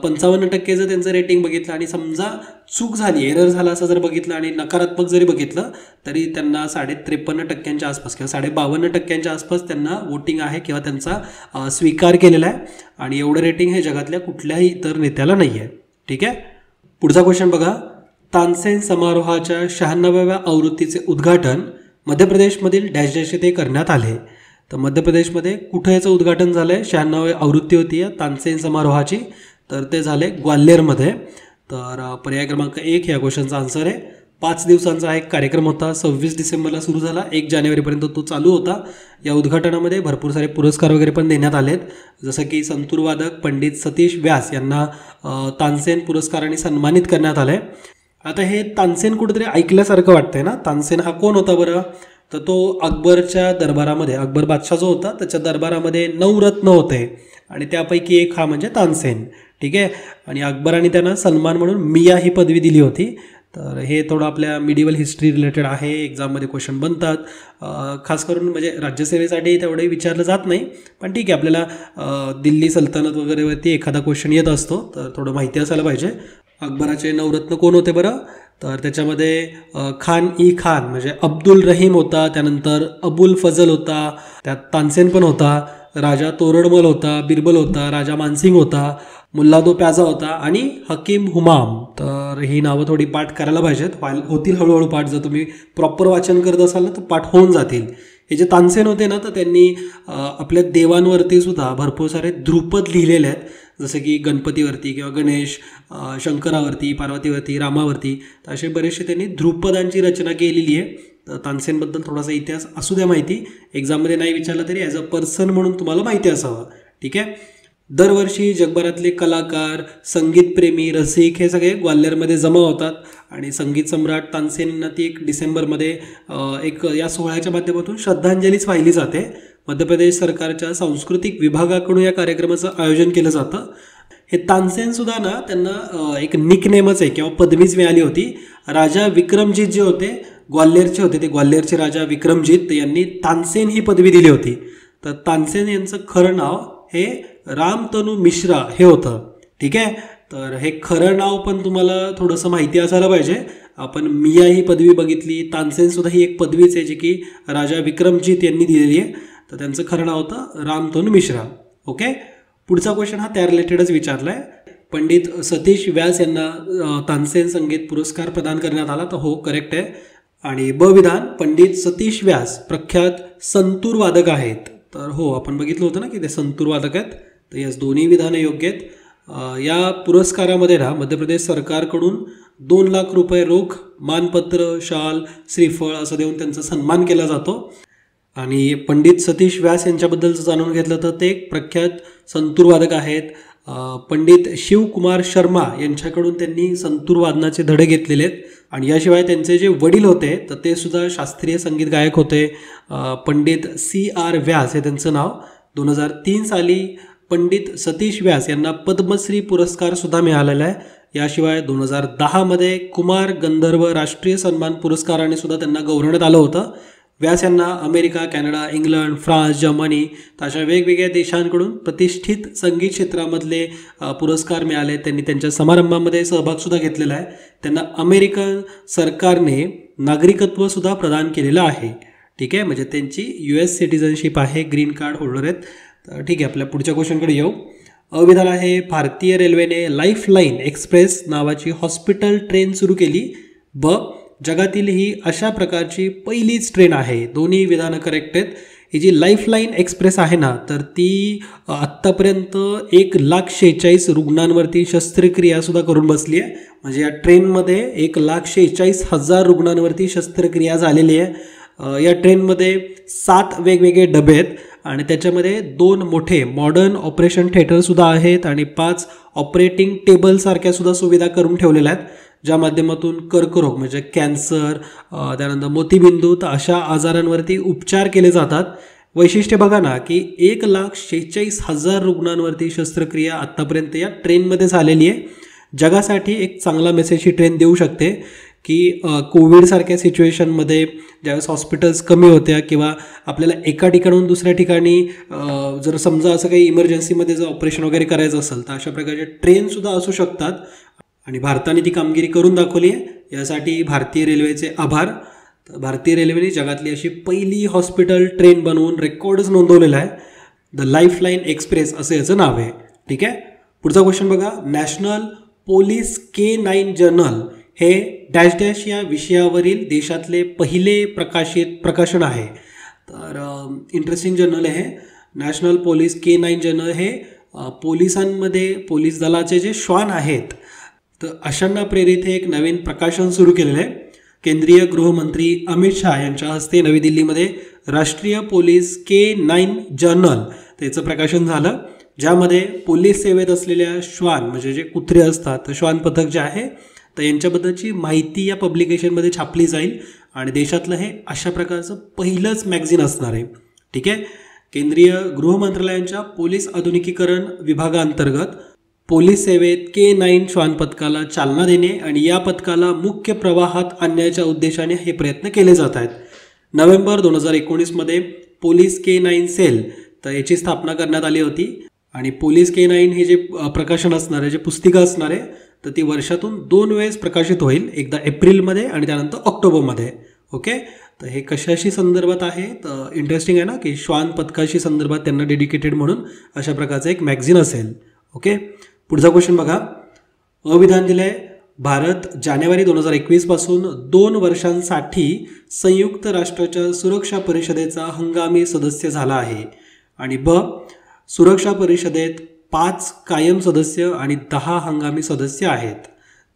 55% जर त्यांचं रेटिंग बघितलं आणि समजा चूक झाली, एरर झाला असं जर बघितलं आणि नकारात्मक जरी बघितलं तरी त्यांना 53.5% आसपास किंवा 52% आसपास त्यांना वोटिंग आहे किंवा त्यांचा स्वीकार केलेला आहे. आणि एवढं रेटिंग हे जगातल्या कुठल्याही इतर नेत्याला नाही आहे. ठीक आहे. पुढचा क्वेश्चन बघा. तानसेन समारोहाच्या 96व्या आवृत्तीचे उद्घाटन मध्य प्रदेशमधील डॅश डॅश येथे करण्यात आले. तर मध्य प्रदेशमध्ये कुठं याचं उद्घाटन झालं आहे? 96वी आवृत्ती होती या तानसेन समारोहाची, तर ते झाले ग्वाल्हेरमध्ये. तर पर्याय क्रमांक 1 या क्वेश्चनचा आन्सर आहे. 5 दिवसांचा एक कार्यक्रम होता. 26 डिसेंबरला सुरू झाला, 1 जानेवारीपर्यंत तो चालू होता. या उद्घाटनामध्ये भरपूर सारे पुरस्कार वगैरे पण देण्यात आलेत, जसं की संतूर वादक पंडित सतीश व्यास यांना तानसेन पुरस्काराने सन्मानित करण्यात आले. आता हे तानसेन कुठेतरी ऐकल्यासारखं वाटतंय ना. तानसेन हा कोण होता बरं? तर तो अकबरच्या दरबारामध्ये, अकबर बादशाह जो होता त्याच्या दरबारामध्ये 9 रत्न होते आणि त्यापैकी एक हा म्हणजे तानसेन. ठीक आहे. आणि अकबराने त्यांना सन्मान म्हणून मिया ही पदवी दिली होती. तर हे थोडं आपल्या मिडिवल हिस्ट्री रिलेटेड आहे, एक्झाममध्ये क्वेश्चन बनतात. खास करून म्हणजे राज्यसेवेसाठी तेवढंही विचारलं जात नाही, पण ठीक आहे, आपल्याला दिल्ली सल्तनत वगैरेवरती एखादा क्वेश्चन येत असतो तर थोडं माहिती असायला पाहिजे. अकबराचे 9 रत्न कोण होते बरं? तर त्याच्यामध्ये खान ई खान म्हणजे अब्दुल रहीम होता, त्यानंतर अबुल फजल होता, त्यात तानसेन पण होता, राजा तोरडमल होता, बिरबल होता, राजा मानसिंग होता, मुल्लादो प्याजा होता आणि हकीम हुमाम. तर ही नावं थोडी पाठ करायला पाहिजेत, होतील हळूहळू पाठ. जर तुम्ही प्रॉपर वाचन करत असाल ना तर पाठ होऊन जातील. हे जे तानसेन होते ना तर त्यांनी आपल्या देवांवरती सुद्धा भरपूर सारे ध्रुपद लिहिलेले आहेत, जसं की गणपतीवरती किंवा गणेश, शंकरावरती, पार्वतीवरती, रामावरती. तर असे बरेचसे त्यांनी ध्रुपदांची रचना केलेली आहे. तर तानसेनबद्दल थोडासा इतिहास असू द्या माहिती, एक्झाममध्ये नाही विचारलं तरी ॲज अ पर्सन म्हणून तुम्हाला माहिती असावं. ठीक आहे. दरवर्षी जगभरातले कलाकार, संगीतप्रेमी, रसिक हे सगळे ग्वाल्हेरमध्ये जमा होतात आणि संगीत सम्राट तानसेनना ती 1 डिसेंबरमध्ये एक या सोहळ्याच्या माध्यमातून श्रद्धांजलीच वाहिली जाते. मध्य प्रदेश सरकारच्या सांस्कृतिक विभागाकडून या कार्यक्रमाचं आयोजन केलं जातं. हे तानसेनसुद्धा ना त्यांना एक निकनेमच आहे किंवा पदवीच मिळाली होती. राजा विक्रमजीत जे होते ग्वाल्हेरचे होते, ते ग्वाल्हेरचे राजा विक्रमजीत यांनी तानसेन ही पदवी दिली होती. तर तानसेन यांचं खरं नाव हे रामतनू मिश्रा हे होतं. ठीक आहे. तर हे खरं नाव पण तुम्हाला थोडंसं माहिती असायला पाहिजे. आपण मिया ही पदवी बघितली, तानसेनसुद्धा ही एक पदवीच आहे जी की राजा विक्रमजीत यांनी दिलेली आहे. तर त्यांचं खरं नाव होतं रामतनू मिश्रा. ओके. पुढचा क्वेश्चन हा त्या रिलेटेडच विचारला आहे. पंडित सतीश व्यास यांना तानसेन संगीत पुरस्कार प्रदान करण्यात आला. तर हो, करेक्ट आहे. आणि ब विधान, पंडित सतीश व्यास प्रख्यात संतूर वादक आहेत. तर हो, आपण बघितलं होतं ना की ते संतूर वादक आहेत. तर यास दोन्ही विधानं योग्य आहेत. या पुरस्कारामध्ये ना मध्य प्रदेश सरकारकडून 2 लाख रुपये रोख, मानपत्र, शाल, श्रीफळ असं देऊन त्यांचा सन्मान केला जातो. आणि पंडित सतीश व्यास यांच्याबद्दल जर जाणून घेतलं तर ते एक प्रख्यात संतूर वादक आहेत. पंडित शिवकुमार शर्मा यांच्याकडून त्यांनी संतूर वादनाचे धडे घेतलेले आहेत. आणि याशिवाय त्यांचे जे वडील होते तर ते सुद्धा शास्त्रीय संगीत गायक होते. पंडित CR व्यास हे त्यांचं नाव. 2003 साली पंडित सतीश व्यास यांना पद्मश्री पुरस्कार सुद्धा मिळालेला आहे. याशिवाय 2010 मध्ये कुमार गंधर्व राष्ट्रीय सन्मान पुरस्काराने सुद्धा त्यांना गौरवण्यात आलं होतं. व्यास यांना America, Canada, England, France, Germany तर अशा वेगवेगळ्या देशांकडून प्रतिष्ठित संगीत क्षेत्रामधले पुरस्कार मिळाले. त्यांनी त्यांच्या समारंभामध्ये सहभागसुद्धा घेतलेला आहे. त्यांना अमेरिकन सरकारने नागरिकत्वसुद्धा प्रदान केलेलं आहे. ठीक आहे, म्हणजे त्यांची US सिटिझनशिप आहे, ग्रीन कार्ड होल्डर आहेत. तर ठीक आहे, आपल्या पुढच्या क्वेश्चनकडे येऊ. अविधान आहे, भारतीय रेल्वेने लाईफलाईन एक्सप्रेस नावाची हॉस्पिटल ट्रेन सुरू केली. जगातील ही अशा प्रकारची पहिलीच ट्रेन आहे. दोन्ही विधानं करेक्ट आहेत. ही जी लाईफलाईन एक्सप्रेस आहे ना, तर ती आत्तापर्यंत 1,46,000 रुग्णांवरती शस्त्रक्रियासुद्धा करून बसली आहे. म्हणजे या ट्रेनमध्ये 1,46,000 रुग्णांवरती शस्त्रक्रिया झालेली आहे. या ट्रेनमध्ये 7 वेगवेगळे डबे आहेत आणि त्याच्यामध्ये 2 मोठे मॉडर्न ऑपरेशन थिएटरसुद्धा आहेत आणि 5 ऑपरेटिंग टेबलसारख्यासुद्धा सुविधा करून ठेवलेल्या आहेत, ज्या माध्यमातून कर्करोग म्हणजे कॅन्सर, त्यानंतर मोतीबिंदू तर अशा आजारांवरती उपचार केले जातात. वैशिष्ट्य बघा ना की 1,46,000 रुग्णांवरती शस्त्रक्रिया आत्तापर्यंत या ट्रेनमध्ये झालेली आहे. जगासाठी एक चांगला मेसेज ही ट्रेन देऊ शकते की कोविडसारख्या सिच्युएशनमध्ये ज्यावेळेस हॉस्पिटल्स कमी होत्या किंवा आपल्याला एका ठिकाणून दुसऱ्या ठिकाणी जर समजा असं काही इमर्जन्सीमध्ये जर ऑपरेशन वगैरे करायचं असेल तर अशा प्रकारच्या ट्रेनसुद्धा असू शकतात आणि भारताने ती कामगिरी करून दाखवली आहे. यासाठी भारतीय रेल्वेचे आभार. तर भारतीय रेल्वेने जगातली अशी पहिली हॉस्पिटल ट्रेन बनवून रेकॉर्डच नोंदवलेला आहे. द लाईफलाईन एक्सप्रेस असं याचं नाव आहे. ठीक आहे, पुढचा क्वेश्चन बघा. नॅशनल पोलीस K9 जर्नल हे डॅश डॅश या विषयावरील देशातले पहिले प्रकाशन आहे. तर इंटरेस्टिंग जर्नल आहे. नॅशनल पोलीस K9 जर्नल हे पोलिसांमध्ये पोलीस दलाचे जे श्वान आहेत तर अशांना प्रेरित हे एक नवीन प्रकाशन सुरू केलेलं आहे. केंद्रीय गृहमंत्री अमित शाह यांच्या हस्ते नवी दिल्लीमध्ये राष्ट्रीय पोलीस K9 जर्नल त्याचं प्रकाशन झालं, ज्यामध्ये पोलीस सेवेत असलेल्या श्वान म्हणजे जे कुत्रे असतात तर श्वान पथक जे आहे तर यांच्याबद्दलची माहिती या पब्लिकेशनमध्ये छापली जाईल आणि देशातलं हे अशा प्रकारचं पहिलंच मॅगझिन असणार आहे. ठीक आहे, केंद्रीय गृहमंत्रालयाच्या पोलीस आधुनिकीकरण विभागाअंतर्गत पोलीस सेवेत K9 श्वान पथकाला चालना देणे आणि या पथकाला मुख्य प्रवाहात आणण्याच्या उद्देशाने हे प्रयत्न केले जात आहेत. नोव्हेंबर 2019मध्ये पोलीस K9 सेल तर याची स्थापना करण्यात आली होती आणि पोलीस K9 हे जे प्रकाशन असणार आहे, जे पुस्तिका असणार आहे तर ती वर्षातून 2 वेळेस प्रकाशित होईल, एकदा एप्रिलमध्ये आणि त्यानंतर ऑक्टोबरमध्ये. ओके, तर हे कशाशी संदर्भात आहे तर इंटरेस्टिंग आहे ना की श्वान पथकाशी संदर्भात त्यांना डेडिकेटेड म्हणून अशा प्रकारचं एक मॅगझिन असेल. ओके, पुढचा क्वेश्चन बघा. अविधान दिलं आहे, भारत जानेवारी 2021 पासून 2 वर्षांसाठी संयुक्त राष्ट्राच्या सुरक्षा परिषदेचा हंगामी सदस्य झाला आहे आणि सुरक्षा परिषदेत 5 कायम सदस्य आणि 10 हंगामी सदस्य आहेत.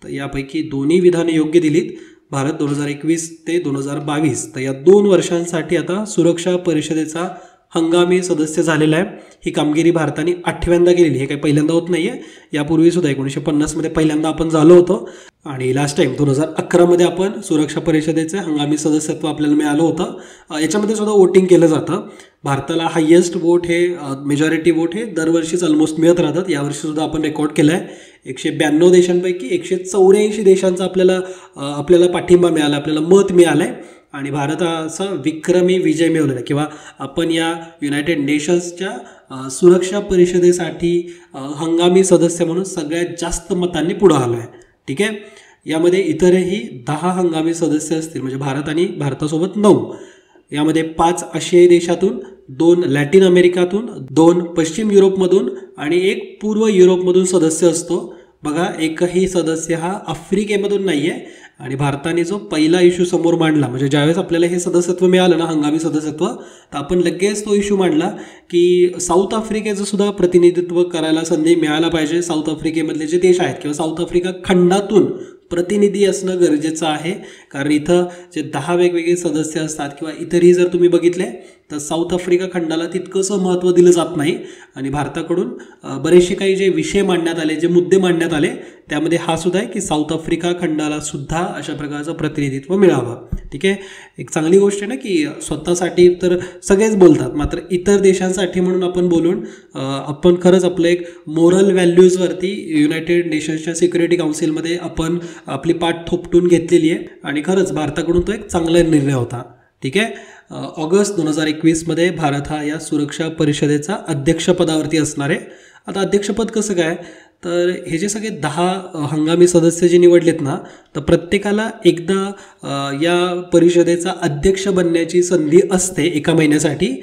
तर यापैकी दोन्ही विधाने योग्य दिलीत. भारत 2021 ते 2022 तर या 2 वर्षांसाठी आता सुरक्षा परिषदेचा हंगामी सदस्य झालेला आहे. ही कामगिरी भारताने 8व्यांदा केलेली. हे काही पहिल्यांदा होत नाही आहे. यापूर्वीसुद्धा 1950मध्ये पहिल्यांदा आपण झालो होतो आणि लास्ट टाईम 2011मध्ये आपण सुरक्षा परिषदेचे हंगामी सदस्यत्व आपल्याला मिळालं होतं. याच्यामध्ये सुद्धा वोटिंग केलं जातं. भारताला हायेस्ट वोट हे मेजॉरिटी वोट हे दरवर्षीच ऑलमोस्ट मिळत राहतात. यावर्षीसुद्धा आपण रेकॉर्ड केला आहे. 192 देशांपैकी 184 देशांचा आपल्याला पाठिंबा मिळाला, आपल्याला मत मिळालं आहे आणि भारताचा विक्रमी विजय मिळवलेला किंवा आपण या युनायटेड नेशन्सच्या सुरक्षा परिषदेसाठी हंगामी सदस्य म्हणून सगळ्यात जास्त मतांनी पुढं आलो आहे. ठीक आहे, यामध्ये इतरही 10 हंगामी सदस्य असतील म्हणजे भारत आणि भारतासोबत 9. यामध्ये 5 आशियाई देशातून, 2 लॅटिन अमेरिकातून, 2 पश्चिम युरोपमधून आणि 1 पूर्व युरोपमधून सदस्य असतो. बघा, एकही सदस्य हा आफ्रिकेमधून नाही आहे आणि भारताने जो पहिला इश्यू समोर मांडला म्हणजे ज्यावेळेस आपल्याला हे सदस्यत्व मिळालं ना हंगामी सदस्यत्व तर आपण लगेच तो इश्यू मांडला की साऊथ आफ्रिकेचं सुद्धा प्रतिनिधित्व करायला संधी मिळायला पाहिजे. साऊथ आफ्रिकेमधले जे देश आहेत किंवा साऊथ आफ्रिका खंडातून प्रतिनिधी असणं गरजेचं आहे, कारण इथं जे 10 वेगवेगळे सदस्य असतात किंवा इतरही जर तुम्ही बघितले तर साऊथ आफ्रिका खंडाला तितकंसं महत्त्व दिलं जात नाही आणि भारताकडून बरेचसे काही जे विषय मांडण्यात आले, जे मुद्दे मांडण्यात आले त्यामध्ये हा सुद्धा आहे की साऊथ आफ्रिका खंडाला सुद्धा अशा प्रकारचं प्रतिनिधित्व मिळावं. ठीक आहे, एक चांगली गोष्ट आहे ना की स्वतःसाठी तर सगळेच बोलतात, मात्र इतर देशांसाठी म्हणून आपण बोलून आपण खरंच आपलं एक मोरल व्हॅल्यूजवरती युनायटेड नेशन्सच्या सिक्युरिटी काउन्सिलमध्ये आपण आपली पाठ थोपटून घेतलेली आहे आणि खरंच भारताकडून तो एक चांगला निर्णय होता. ठीक आहे, ऑगस्ट 2021मध्ये भारत हा या सुरक्षा परिषदेचा अध्यक्षपदावरती असणार आहे. आता अध्यक्षपद कसं काय, तर हे जे सगळे 10 हंगामी सदस्य जे निवडलेत ना, तर प्रत्येकाला एकदा या परिषदेचा अध्यक्ष बनण्याची संधी असते एका महिन्यासाठी.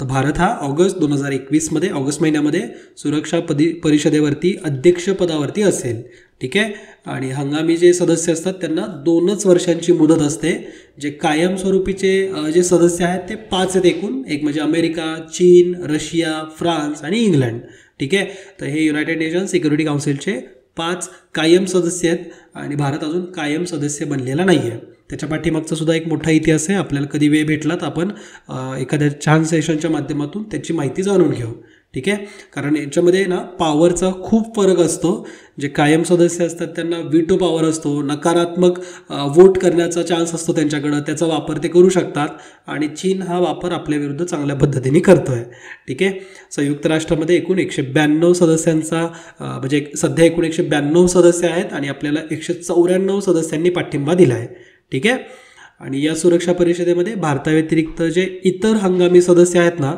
तर भारत हा ऑगस्ट 2021मध्ये ऑगस्ट महिन्यामध्ये सुरक्षा परिषदेवरती अध्यक्षपदावरती असेल. ठीक आहे. आणि हंगामी जे सदस्य असतात त्यांना 2च वर्षांची मुदत असते. जे कायमस्वरूपीचे जे सदस्य आहेत ते 5 आहेत एकूण. एक म्हणजे अमेरिका, चीन, रशिया, फ्रान्स आणि इंग्लंड. ठीक आहे. तर हे युनायटेड नेशन सिक्युरिटी काउन्सिलचे 5 कायम सदस्य आहेत आणि भारत अजून कायम सदस्य बनलेला नाही आहे. त्याच्या पाठीमागचा सुद्धा एक मोठा इतिहास आहे. आपल्याला कधी वेळ भेटला तर आपण एखाद्या छान सेशनच्या माध्यमातून त्याची माहिती जाणून घेऊ. ठीक आहे. कारण याच्यामध्ये ना पॉवरचा खूप फरक असतो. जे कायम सदस्य असतात त्यांना व्हीटो पॉवर असतो, नकारात्मक वोट करण्याचा चान्स असतो त्यांच्याकडं, त्याचा वापर ते करू शकतात. आणि चीन हा वापर आपल्या विरुद्ध चांगल्या पद्धतीने करतो आहे. ठीक आहे. संयुक्त राष्ट्रामध्ये एकूण 192 सदस्यांचा म्हणजे सध्या एकूण 192 सदस्य आहेत आणि आपल्याला 194 सदस्यांनी पाठिंबा दिला आहे. ठीक आहे. आणि या सुरक्षा परिषदेमध्ये भारताव्यतिरिक्त जे इतर हंगामी सदस्य आहेत ना,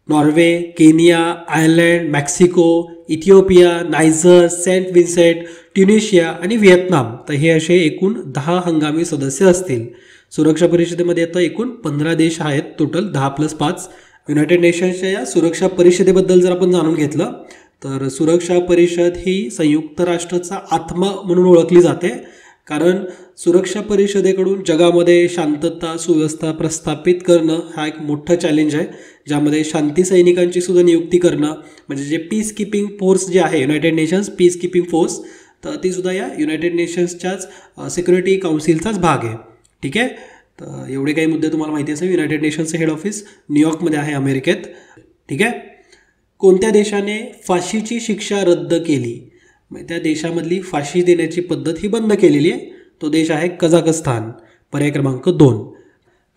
Norway, Kenya, Ireland, Mexico, Ethiopia, Niger, Saint Vincent, Tunisia आणि व्हिएतनाम, तर हे असे एकूण 10 हंगामी सदस्य असतील. सुरक्षा परिषदेमध्ये आता एकूण 15 देश आहेत टोटल, 10+5. युनायटेड नेशन्सच्या या सुरक्षा परिषदेबद्दल जर आपण जाणून घेतलं तर सुरक्षा परिषद ही संयुक्त राष्ट्राचा आत्मा म्हणून ओळखली जाते. कारण सुरक्षा परिषदेकडून जगामध्ये शांतता सुव्यवस्था प्रस्थापित करणं हा एक मोठा चॅलेंज आहे, ज्यामध्ये शांती सैनिकांची सुद्धा नियुक्ती करणं, म्हणजे जे पीस किपिंग फोर्स जे आहे United Nations peacekeeping force, तर ती सुद्धा या युनायटेड नेशन्सच्याच सिक्युरिटी काउन्सिलचाच भाग आहे. ठीक आहे. तर एवढे काही मुद्दे तुम्हाला माहिती असेल. युनायटेड नेशन्सचं हेड ऑफिस न्यूयॉर्कमध्ये आहे, अमेरिकेत. ठीक आहे. कोणत्या देशाने फाशीची शिक्षा रद्द केली, त्या देशामधली फाशी देण्याची पद्धत ही बंद केलेली आहे. तो देश आहे कझाकस्तान. पर्याय क्रमांक 2.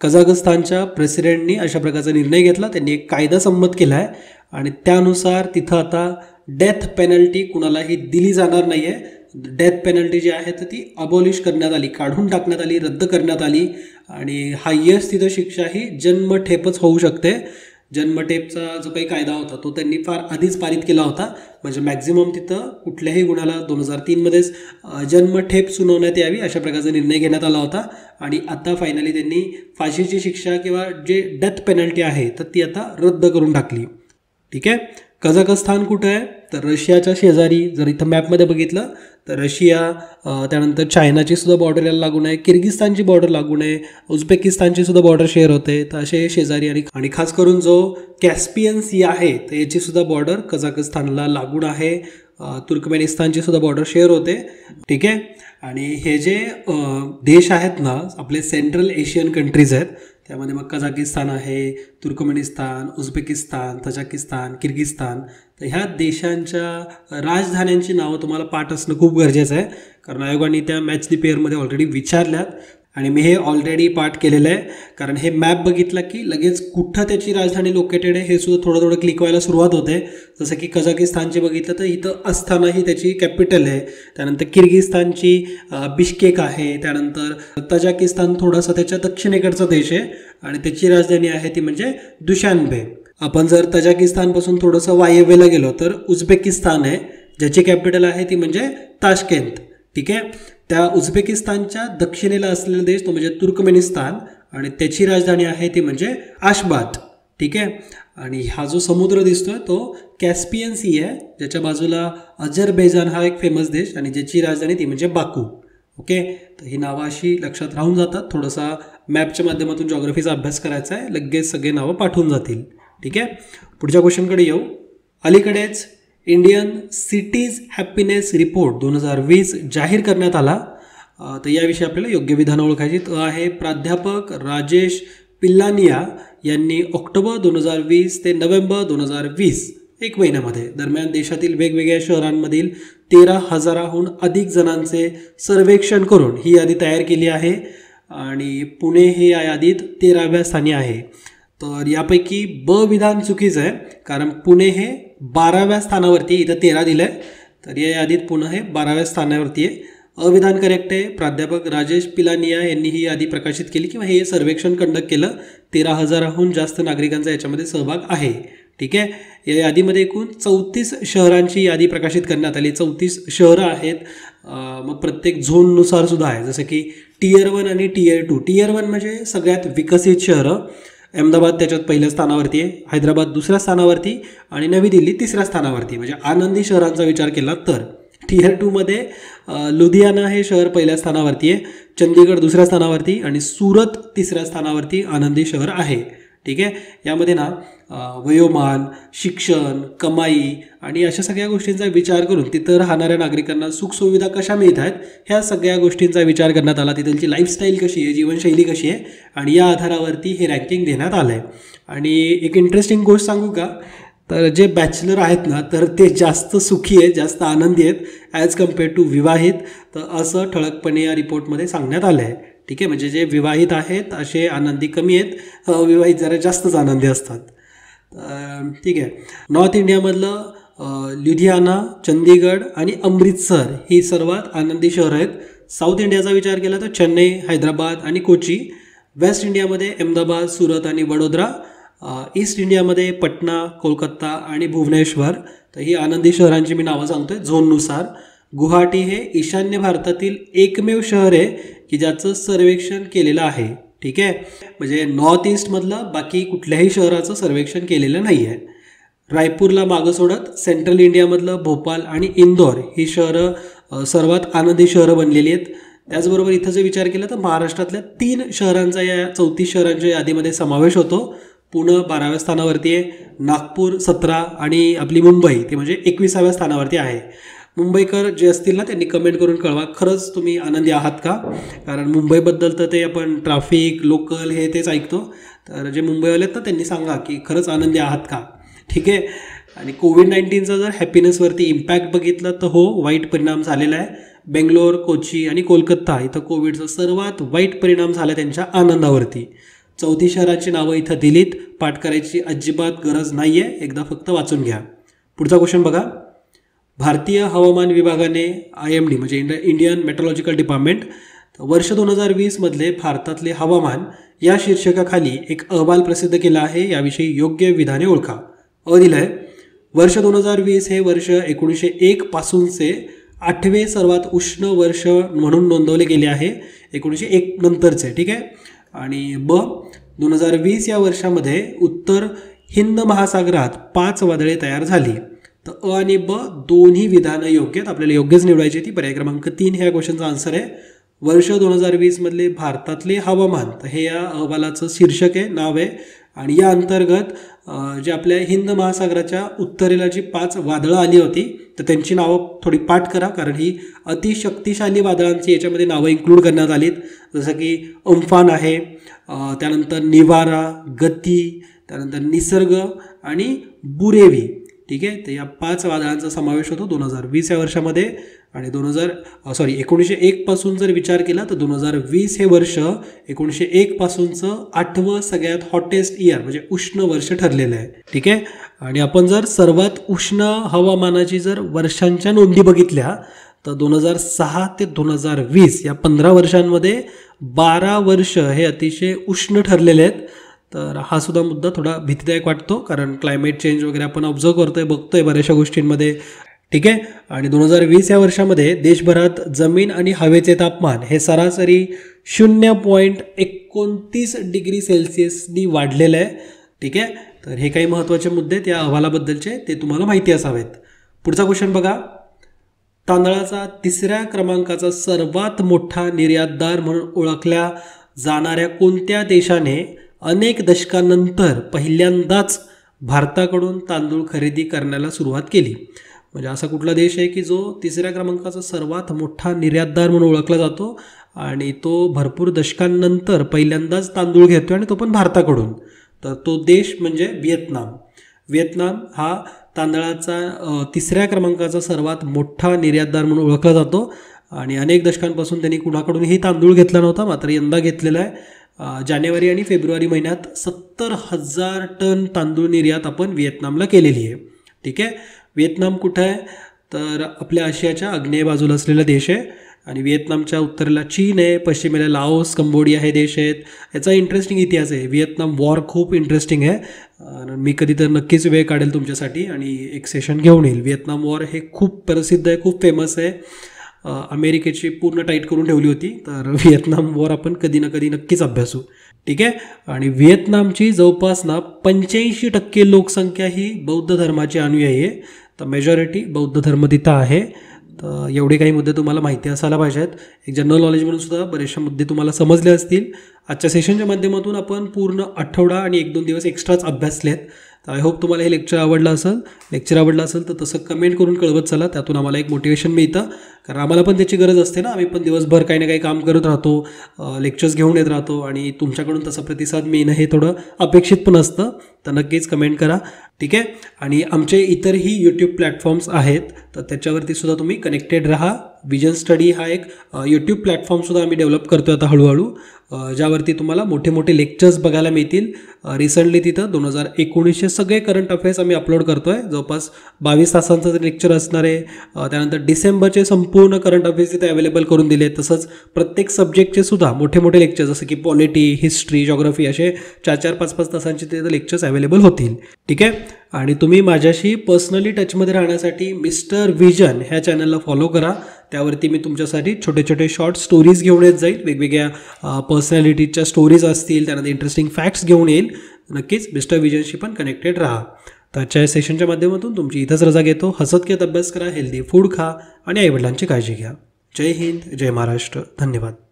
कझाकस्तानच्या प्रेसिडेंटनी अशा प्रकारचा निर्णय घेतला. त्यांनी एक कायदा संमत केला आहे आणि त्यानुसार तिथं आता डेथ पेनल्टी कुणालाही दिली जाणार नाही आहे. डेथ पेनल्टी जी आहे तर ती अबॉलिश करण्यात आली, काढून टाकण्यात आली, रद्द करण्यात आली. आणि हायेस्ट तिथं शिक्षा ही जन्मठेपच होऊ शकते. जन्मठेपचा जो काही कायदा होता तो त्यांनी फार आधीच पारित केला होता. म्हणजे मॅक्झिमम तिथं कुठल्याही गुन्ह्याला 2003मध्येच जन्मठेप सुनावण्यात यावी अशा प्रकारचा निर्णय घेण्यात आला होता. आणि आता फायनली त्यांनी फाशीची शिक्षा किंवा जे डेथ पेनल्टी आहे तर ती आता रद्द करून टाकली. ठीक आहे. कझाकस्तान कुठं आहे, तर रशियाच्या शेजारी. जर इथं मॅपमध्ये बघितलं तर रशिया, त्यानंतर चायनाची सुद्धा बॉर्डर याला लागून आहे, किर्गिस्तानची बॉर्डर लागून आहे, उझबेकिस्तानची सुद्धा बॉर्डर शेअर होते. तर असे शेजारी आणि खास करून जो कॅस्पियन सी आहे तर याची सुद्धा बॉर्डर कझाकस्तानला लागून आहे. तुर्कमेनिस्तानची सुद्धा बॉर्डर शेअर होते. ठीक आहे. आणि हे जे देश आहेत ना आपले सेंट्रल एशियन कंट्रीज आहेत, त्यामध्ये मग कझाकिस्तान आहे, तुर्कमेनिस्तान, उझबेकिस्तान, तजाकिस्तान, किर्गिस्तान. तर ह्या देशांच्या राजधान्यांची नावं तुम्हाला पाठ असणं खूप गरजेचं आहे. कारण आयोगाने त्या मॅच दी पेअरमध्ये ऑलरेडी विचारल्यात आणि मी हे ऑलरेडी पाठ केलेलं आहे. कारण हे मॅप बघितला की लगेच कुठं त्याची राजधानी लोकेटेड आहे हे सुद्धा थोडं थोडं क्लिक व्हायला सुरुवात होते. जसं की कझाकिस्तानचे बघितलं तर इथं अस्ताना ही त्याची कॅपिटल आहे. त्यानंतर किर्गिस्तानची बिश्केक आहे. त्यानंतर तजाकिस्तान थोडासा त्याच्या दक्षिणेकडचा देश आहे आणि त्याची राजधानी आहे ती म्हणजे दुशान्बे. आपण जर तजाकिस्तानपासून थोडंसं वायव्येला गेलो तर उझबेकिस्तान आहे, ज्याची कॅपिटल आहे ती म्हणजे ताशकेंत. ठीक आहे. त्या उझबेकिस्तानच्या दक्षिणेला असलेला देश तो म्हणजे तुर्कमेनिस्तान आणि त्याची राजधानी आहे ती म्हणजे आशबात. ठीक आहे. आणि हा जो समुद्र दिसतोय तो कॅस्पियन सी आहे, ज्याच्या बाजूला अझरबैजान हा एक फेमस देश आणि ज्याची राजधानी ती म्हणजे बाकू. ओके. तर ही नावं अशी लक्षात राहून जातात. थोडासा मॅपच्या माध्यमातून जॉग्रफीचा अभ्यास करायचा आहे, लगेच सगळे नावं पाठवून जातील. ठीक आहे. पुढच्या क्वेश्चनकडे येऊ. अलीकडेच इंडियन सिटीज हॅपीनेस रिपोर्ट 2020 जाहीर करण्यात आला. तर याविषयी आपल्याला योग्य विधानं ओळखायची. तो आहे प्राध्यापक राजेश पिल्लानिया यांनी ऑक्टोबर 2020 ते नोव्हेंबर 2020 एक महिन्यामध्ये दरम्यान देशातील वेगवेगळ्या शहरांमधील 13,000हून अधिक जणांचे सर्वेक्षण करून ही यादी तयार केली आहे आणि पुणे हे या यादीत 13व्या स्थानी आहे. तर यापैकी ब विधान चुकीचं आहे, कारण पुणे हे 12व्या स्थानावरती, इथं 13 दिलं आहे, तर या यादीत पुणे हे 12व्या स्थानावरती आहे. अविधान करेक्ट आहे. प्राध्यापक राजेश पिलानिया यांनी ही यादी प्रकाशित केली किंवा हे सर्वेक्षण कंडक्ट केलं. 13,000हून जास्त नागरिकांचा याच्यामध्ये सहभाग आहे. ठीक आहे. या यादीमध्ये एकूण 34 शहरांची यादी प्रकाशित करण्यात आली. 34 शहरं आहेत. मग प्रत्येक झोननुसार सुद्धा आहे, जसं की Tier 1 आणि Tier 2. Tier 1 म्हणजे सगळ्यात विकसित शहरं. अहमदाबाद त्याच्यात पहिल्या स्थानावरती आहे, हैदराबाद दुसऱ्या स्थानावरती आणि नवी दिल्ली तिसऱ्या स्थानावरती. म्हणजे आनंदी शहरांचा विचार केला तर Tier 2 मध्ये लुधियाना हे शहर पहिल्या स्थानावरती आहे, चंदीगड दुसऱ्या स्थानावरती आणि सुरत तिसऱ्या स्थानावरती आनंदी शहर आहे. ठीक आहे. यामध्ये ना वयोमान, शिक्षण, कमाई आणि अशा सगळ्या गोष्टींचा विचार करून तिथं राहणाऱ्या नागरिकांना सुखसुविधा कशा मिळत आहेत ह्या सगळ्या गोष्टींचा विचार करण्यात आला. तिथलची लाईफस्टाईल कशी आहे, जीवनशैली कशी आहे आणि या आधारावरती हे रँकिंग देण्यात आलं आहे. आणि एक इंटरेस्टिंग गोष्ट सांगू का, तर जे बॅचलर आहेत ना तर ते जास्त सुखी आहेत, जास्त आनंदी आहेत ॲज कम्पेअर्ड टू विवाहित. तर असं ठळकपणे या रिपोर्टमध्ये सांगण्यात आलं आहे. ठीक आहे. म्हणजे जे विवाहित आहेत असे आनंदी कमी आहेत, अविवाहित जरा जास्तच आनंदी असतात. ठीक आहे. नॉर्थ इंडियामधलं लुधियाना, चंदीगड आणि अमृतसर ही सर्वात आनंदी शहरं आहेत. साऊथ इंडियाचा विचार केला तर चेन्नई, हैदराबाद आणि कोची. वेस्ट इंडियामध्ये अहमदाबाद, सुरत आणि वडोदरा. ईस्ट इंडियामध्ये पटना, कोलकाता आणि भुवनेश्वर. तर ही आनंदी शहरांची मी नावं सांगतोय झोननुसार. गुवाहाटी हे ईशान्य भारतातील एकमेव शहर आहे की ज्याचं सर्वेक्षण केलेलं आहे. ठीक आहे. म्हणजे नॉर्थ ईस्टमधलं बाकी कुठल्याही शहराचं सर्वेक्षण केलेलं नाही आहे. रायपूरला मागं सोडत सेंट्रल इंडियामधलं भोपाळ आणि इंदोर ही शहरं सर्वात आनंदी शहरं बनलेली आहेत. त्याचबरोबर इथं जर विचार केला तर महाराष्ट्रातल्या 3 शहरांचा या 34 शहरांच्या यादीमध्ये समावेश होतो. पुणे 12व्या स्थानावरती आहे, नागपूर 17 आणि आपली मुंबई ते म्हणजे 21व्या स्थानावरती आहे. मुंबईकर जे असतील ना त्यांनी कमेंट करून कळवा खरंच तुम्ही आनंदी आहात का, कारण मुंबईबद्दल तर ते आपण ट्रॅफिक, लोकल हे तेच ऐकतो. तर जे मुंबईवाले आहेत ना त्यांनी सांगा की खरंच आनंदी आहात का. ठीक आहे. आणि कोविड-19चा जर हॅपीनेसवरती इम्पॅक्ट बघितलं तर हो, वाईट परिणाम झालेला आहे. बेंगलोर, कोची आणि कोलकाता इथं कोविडचा सर्वात वाईट परिणाम झाला त्यांच्या आनंदावरती. 34 शहरांची नावं इथं दिलीत. पाठ करायची अजिबात गरज नाही आहे, एकदा फक्त वाचून घ्या. पुढचा क्वेश्चन बघा. भारतीय हवामान विभागाने IMD म्हणजे इंडियन मेट्रोलॉजिकल डिपार्टमेंट वर्ष 2020मधले भारतातले हवामान या शीर्षकाखाली एक अहवाल प्रसिद्ध केला आहे. याविषयी योग्य विधाने ओळखा. दिलं आहे वर्ष 2020 हे वर्ष 1901 पासूनचे 8वे सर्वात उष्ण वर्ष म्हणून नोंदवले गेले आहे, 1901 नंतरचे. ठीक आहे. आणि 2020 या वर्षामध्ये उत्तर हिंद महासागरात 5 वादळे तयार झाली. तर आणि दोन्ही विधानं योग्य आहेत, आपल्याला योग्यच निवडायची ती. पर्याय क्रमांक 3 ह्या क्वेश्चनचा आन्सर आहे. वर्ष 2020 मधले भारतातले हवामान तर हे या अहवालाचं शीर्षक आहे, नाव आहे. आणि या अंतर्गत जे आपल्या हिंद महासागराच्या उत्तरेला जी 5 वादळं आली होती तर त्यांची नावं थोडी पाठ करा, कारण ही अतिशक्तिशाली वादळांची याच्यामध्ये नावं इन्क्लूड करण्यात आलीत. जसं की अम्फान आहे, त्यानंतर निवारा, गती, त्यानंतर निसर्ग आणि बुरेवी. ठीक आहे. तर या 5 वादळांचा समावेश होतो 2020 या वर्षामध्ये. आणि 1901 पासून जर विचार केला तर 2020 हे वर्ष 1901 पासूनचं 8वं सगळ्यात हॉटेस्ट इयर म्हणजे उष्ण वर्ष ठरलेलं आहे. ठीक आहे. आणि आपण जर सर्वात उष्ण हवामानाची जर वर्षांच्या नोंदी बघितल्या तर 2006 ते 2020 या 15 वर्षांमध्ये 12 वर्ष हे अतिशय उष्ण ठरलेले आहेत. तर हा सुद्धा मुद्दा थोडा भीतीदायक वाटतो, कारण क्लायमेट चेंज वगैरे आपण ऑब्झर्व करतोय, बघतोय बऱ्याचशा गोष्टींमध्ये. ठीक आहे. आणि 2020 या वर्षामध्ये देशभरात जमीन आणि हवेचे तापमान हे सरासरी 0.29 डिग्री सेल्सिअसनी वाढलेलं आहे. ठीक आहे. तर हे काही महत्त्वाचे मुद्दे आहेत या अहवालाबद्दलचे, ते तुम्हाला माहिती असावेत. पुढचा क्वेश्चन बघा. तांदळाचा 3ऱ्या क्रमांकाचा सर्वात मोठा निर्यातदार म्हणून ओळखल्या जाणाऱ्या कोणत्या देशाने अनेक दशकांनंतर पहिल्यांदाच भारताकडून तांदूळ खरेदी करण्याला सुरुवात केली? म्हणजे असा कुठला देश आहे की जो 3ऱ्या क्रमांकाचा सर्वात मोठा निर्यातदार म्हणून ओळखला जातो आणि तो भरपूर दशकांनंतर पहिल्यांदाच तांदूळ घेतो आणि तो पण भारताकडून? तर तो देश म्हणजे व्हिएतनाम. व्हिएतनाम हा तांदळाचा 3ऱ्या क्रमांकाचा सर्वात मोठा निर्यातदार म्हणून ओळखला जातो आणि अनेक दशकांपासून त्यांनी कुणाकडूनही तांदूळ घेतला नव्हता, मात्र यंदा घेतलेला आहे. जानेवारी आणि फेब्रुवारी महिन्यात 70,000 टन तांदूळ निर्यात आपण व्हिएतनामला केलेली आहे. ठीक आहे. व्हिएतनाम कुठं आहे तर आपल्या आशियाच्या आग्नेय बाजूला असलेला देश आहे आणि व्हिएतनामच्या उत्तरेला चीन आहे, पश्चिमेला लाओस, कंबोडिया हे देश आहेत. याचा इंटरेस्टिंग इतिहास आहे. व्हिएतनाम वॉर खूप इंटरेस्टिंग आहे. मी कधी तर नक्कीच वेळ काढेल तुमच्यासाठी आणि एक सेशन घेऊन येईल. व्हिएतनाम वॉर हे खूप प्रसिद्ध आहे, खूप फेमस आहे. अमेरिकेची पूर्ण टाईट करून ठेवली होती. तर व्हिएतनाम वॉर आपण कधी ना कधी नक्कीच अभ्यासू. ठीक आहे. आणि व्हिएतनामची जवळपास 85% लोकसंख्या ही बौद्ध धर्माची अनुयायी आहे. तर मेजॉरिटी बौद्ध धर्म तिथं आहे. तर एवढे काही मुद्दे तुम्हाला माहिती असायला पाहिजेत. एक जनरल नॉलेज म्हणून सुद्धा बरेचसे मुद्दे तुम्हाला समजले असतील. आजच्या सेशनच्या माध्यमातून आपण पूर्ण आठवडा आणि 1-2 दिवस एक्स्ट्राच अभ्यासलेत. तर आय होप तुम्हाला हे लेक्चर आवडलं असेल. तर तसं कमेंट करून कळवत चला. त्यातून आम्हाला एक मोटिवेशन मिळतं, कारण आम्हाला पण त्याची गरज असते ना. आम्ही पण दिवसभर काही ना काही काम करत राहतो, लेक्चर्स घेऊन येत राहतो आणि तुमच्याकडून तसा प्रतिसाद मिळणं हे थोडं अपेक्षित पण असतं. तर नक्कीच कमेंट करा. ठीक आहे. आणि आमचे इतरही यूट्यूब प्लॅटफॉर्म्स आहेत, तर त्याच्यावरती सुद्धा तुम्ही कनेक्टेड राहा. विजन स्टडी हा एक यूट्यूब प्लॅटफॉर्मसुद्धा आम्ही डेव्हलप करतो आता हळूहळू, ज्यावरती तुम्हाला मोठे मोठे लेक्चर्स बघायला मिळतील. रिसेंटली तिथं 2019चे सगळे करंट अफेअर्स आम्ही अपलोड करतो आहे. जवळपास 22 तासांचं लेक्चर असणार आहे. त्यानंतर डिसेंबरचे संपूर्ण करंट अफेअर्स तिथे अवेलेबल करून दिले. तसंच प्रत्येक सब्जेक्टचे सुद्धा मोठे मोठे लेक्चर, जसं की पॉलिटी, हिस्ट्री, जॉग्राफी, असे 4-4, 5-5 तासांचे तिथे लेक्चर्स अवेलेबल होतील. ठीक आहे. आणि तुम्ही माझ्याशी पर्सनली टचमध्ये राहण्यासाठी मिस्टर विजन ह्या चॅनलला फॉलो करा. त्यावरती मी तुमच्यासाठी छोटे छोटे शॉर्ट स्टोरीज घेऊन येत जाईल. वेगवेगळ्या पर्सनॅलिटीच्या स्टोरीज असतील, त्यानंतर इंटरेस्टिंग फॅक्ट्स घेऊन येईल. नक्कीच मिस्टर विजनशी पण कनेक्टेड राहा. तर आजच्या सेशनच्या माध्यमातून तुमची इथंच रजा घेतो. हसत खेळत अभ्यास करा, हेल्दी फूड खा आणि आईवडिलांची काळजी घ्या. जय हिंद, जय महाराष्ट्र. धन्यवाद.